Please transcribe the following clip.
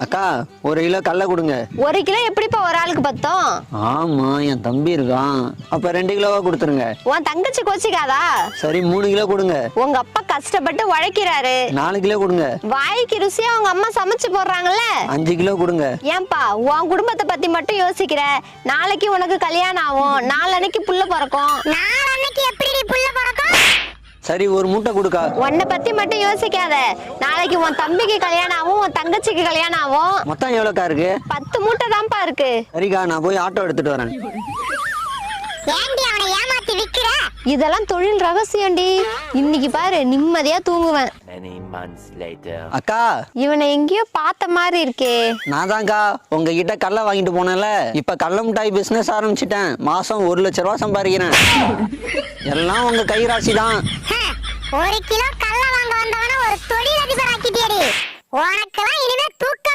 அக்கா 1 கிலோ கடலை கொடுங்க. 1 கிலோ எப்படிப்பா ஒரு ஆளுக்கு பத்தும்? ஆமா, என் தம்பி இருக்கான். அப்ப 2 கிலோவா கொடுத்துருங்க. உன் தங்கச்சி கோச்சிக்காதா? சரி 3 கிலோ கொடுங்க. உங்க அப்பா கஷ்டப்பட்டு உழைக்கிறாரு. 4 கிலோ கொடுங்க. வாய்க்கு ருசியா உங்க அம்மா சமைச்சு போடுறாங்கல்ல. 5 கிலோ கொடுங்க. ஏன்பா உன் குடும்பத்தை பத்தி மட்டும் யோசிக்கிற? நாளைக்கு உனக்கு கல்யாணம் ஆகும், நாளன்னைக்கு புள்ள பிறக்கும். நாளன்னைக்கு எப்படி புள்ள பிறக்கும்? சரி 1 மூட்டை கொடுக்கா. உன்னை பத்தி மட்டும் யோசிக்காத. நாளைக்கு உன் தம்பிக்கு கல்யாணம் ஆகும், உன் தங்கச்சிக்கு கல்யாணம் ஆகும். மொத்தம் எவ்வளோக்கா இருக்கு? 10 மூட்டை தான்ப்பா இருக்கு. சரிக்கா, நான் போய் ஆட்டோ எடுத்துட்டு வரேன். இதெல்லாம் தொழில் ரகசியம்டி. இன்னைக்கு பாரு நிம்மதியா தூங்குவேன். அக்கா, இவனை எங்கேயோ பார்த்த மாதிரி இருக்கே. நான் தான்க்கா உங்ககிட்ட கடலை வாங்கிட்டு போனேன்ல. இப்ப கடலை மிட்டாய் பிசினஸ் ஆரம்பிச்சிட்டேன். மாசம் 1 லட்ச ரூபா சம்பாதிக்கிறேன். எல்லாம் உங்க கைராசி தான். 1 கிலோ கடலை வாங்க வந்தவன ஒரு தொழிலதிபர் ஆக்கிட்டியடி. உனக்கெல்லாம் இனிமே தூக்க